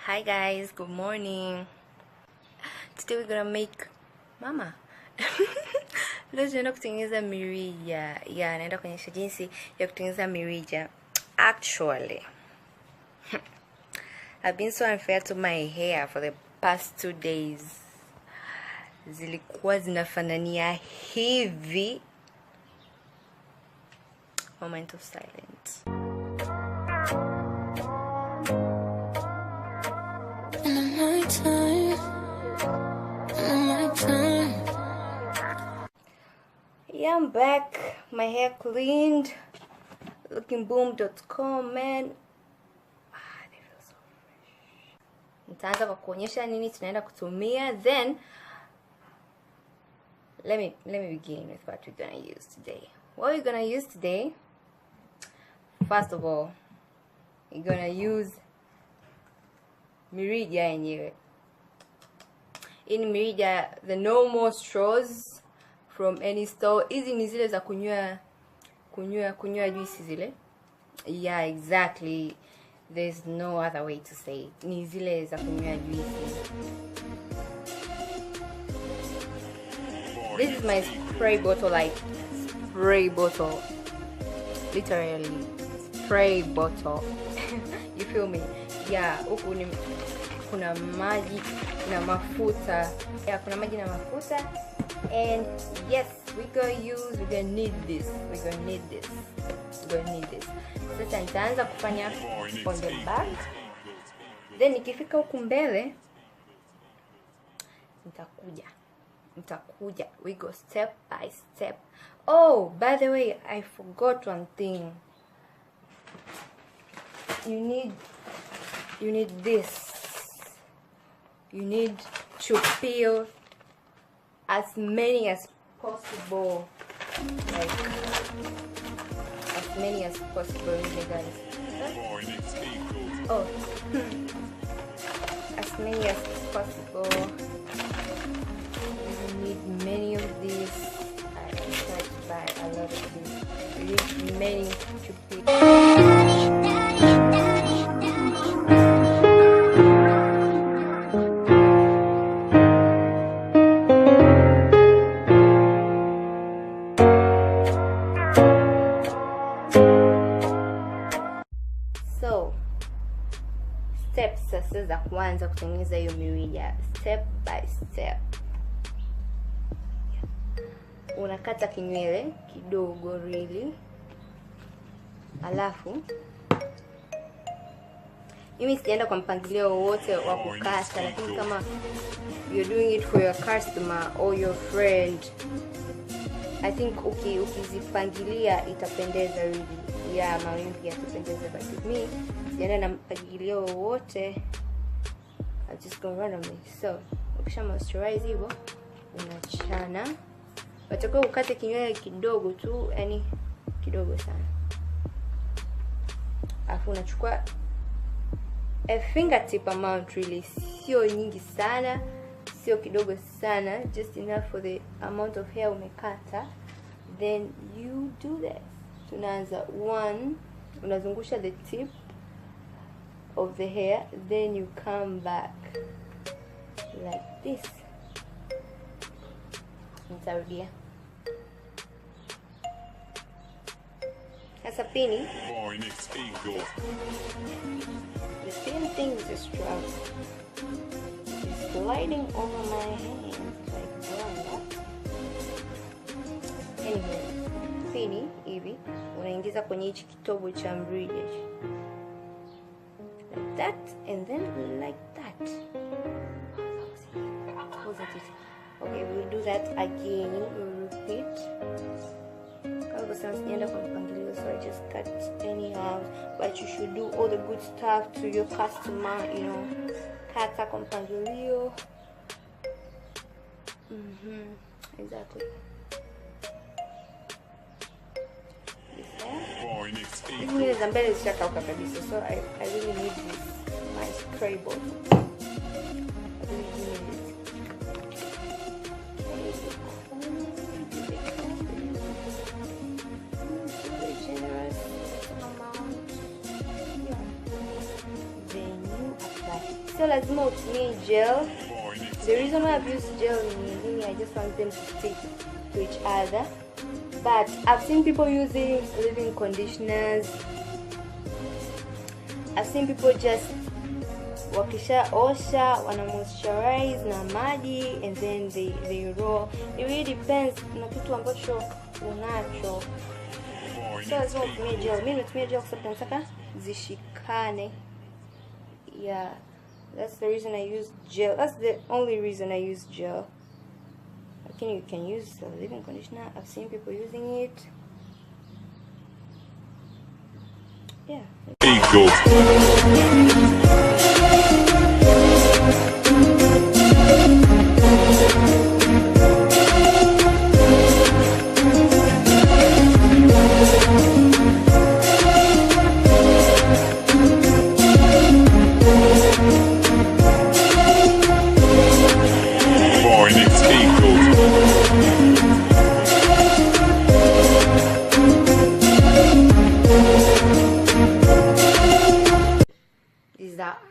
Hi guys, good morning. Today we're gonna make mama. Leo tunaenda kutengeneza mirija. Naenda kuonyesha jinsi ya kutengeneza mirija. Actually, I've been so unfair to my hair for the past 2 days. Zilikuwa zinafanania hivi. Moment of silence. Yeah, I'm back. My hair cleaned. Lookingboom.com, man. They feel so fresh. Nitaanza kwa kuonyesha nini tunaenda kutumia. Then let me begin with what we're gonna use today. What we're gonna use today, first of all, we're gonna use Mirija yenyewe. In Mirija, the normal straws from any store. Hizi ni zile za kunywa juisi zile. Yeah, exactly. There's no other way to say it. Ni zile za kunywa juisi. This is my spray bottle, like spray bottle. Literally spray bottle. You feel me? Yeah, huku ni kuna maji na mafuta. Yeah, kuna maji na mafuta. And yes, we're gonna need this. Sasa nitaanza kufanya on the back. Then ikifika huku mbele nitakuja. We go step by step. Oh, by the way, I forgot one thing. You need this. You need to peel as many as possible. Like as many as possible, you guys. Oh. As many as possible. You need many of these. I tried to buy a lot of these. You need many to peel. So, steps sasa za kwanza kutengeneza hiyo mirija, step by step. Unakata kinywele kidogo really. Alafu mimi sijaenda kwa mpangilio wote wa kukata, lakini kama you're doing it for your customer or your friend, I think ukizipangilia itapendeza really. Yeah, mawimbi yatapendeza, but me sijaenda na mpangilio wote. I just go randomly. So, ukisha moisturize hivyo, unachana. Watakuwa ukate kinywele kidogo tu, yani kidogo sana. Alafu unachukua a fingertip amount really, sio nyingi sana, sio kidogo sana, just enough for the amount of hair umekata. Then you do this. Tunaanza 1, unazungusha the tip of the hair, then you come back like this. Nitarudia. Sasa pini. The same thing with the strap. It's sliding over my hands like that. Anyway, pini hivi unaingiza kwenye hichi kitobo cha mrija like that, and then like that. Okay, we'll do that again. We'll repeat. Kama sijaenda kwa mpangilio, so I just cut anyhow, but you should do all the good stuff to your customer, you know. Kata kwa mpangilio. Exactly. Hizi za mbele zishakauka kabisa, so I really need this nice spray bottle. I really need it. Very generous amount. Yeah. Then you apply sio lazima utumie gel. The reason why I've used gel in I just want them to stick to each other. But I've seen people using leave-in conditioners. I've seen people just wakishaosha wana moisturize na maji and then they roll. It really depends na kitu ambacho unacho. So lazima utumie gel. Mimi natumia gel kwa sababu nataka zishikane. Yeah, that's the reason I use gel. That's the only reason I use gel. Again, you can use the leave-in conditioner. I've seen people using it. Yeah. There you go.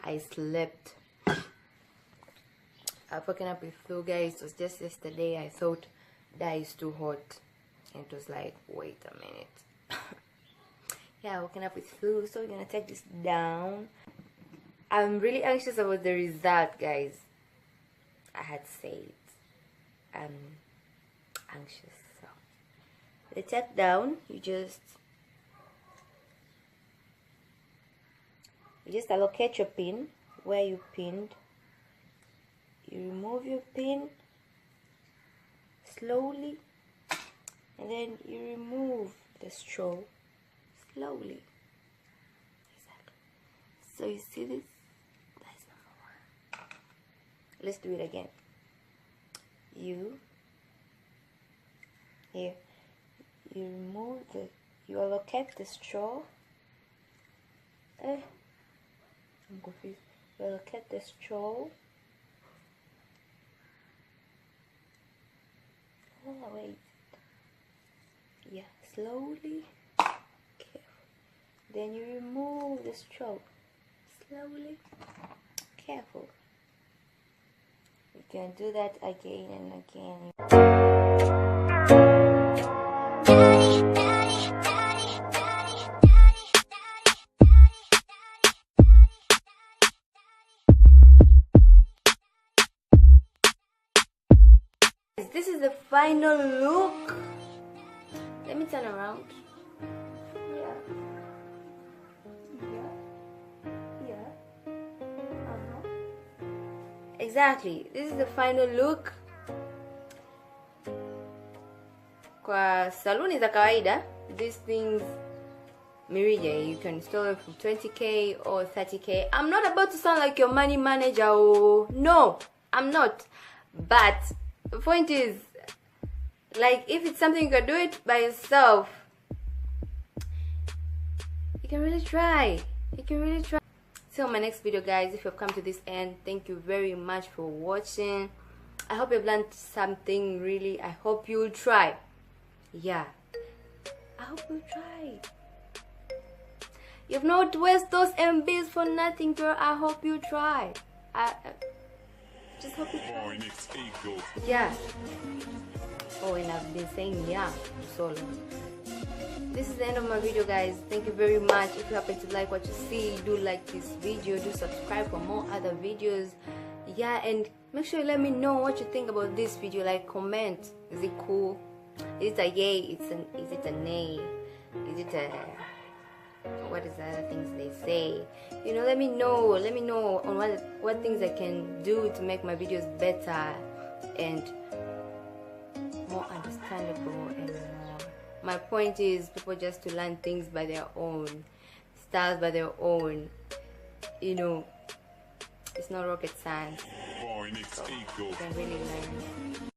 I slept. I've woken up with flu, guys. It was just yesterday. I thought that is too hot, and it was like, wait a minute. Yeah, I woken up with flu, so we're gonna take this down. I'm really anxious about the result, guys. I had said I'm anxious. So the take down, you just allocate your pin where you pinned. You remove your pin slowly, and then you remove the straw slowly. Exactly. So you see this? That's number 1. Let's do it again. You remove you allocate the straw. I'm confused. You allocate the straw. Oh, wait. Yeah, slowly. Careful. Then you remove the straw. Slowly. Careful. You can do that again and again. This is the final look. Let me turn around. Yeah. Exactly. This is the final look. Kwa saluni za kawaida, these things, Mirija, you can install it for 20k or 30k. I'm not about to sound like your money manager. Oh, no, I'm not. But the point is, like, if it's something you can do it by yourself, you can really try. You can really try. Till my next video, guys. If you've come to this end, thank you very much for watching. I hope you've learned something. Really, I hope you'll try. Yeah, I hope you'll try. You've not wasted those MBs for nothing, girl. I hope you try. I just hope you try. Yeah. Oh, and I've been saying yeah so long. This is the end of my video, guys. Thank you very much. If you happen to like what you see, do like this video, do subscribe for more other videos. Yeah, and make sure you let me know what you think about this video. Like, comment. Is it cool? Is it a yay? Is it a nay? Is it a what is the other things they say? You know, let me know on what things I can do to make my videos better and more understandable and more. My point is people just to learn things by their own, styles by their own. You know, it's not rocket science. So you can really learn.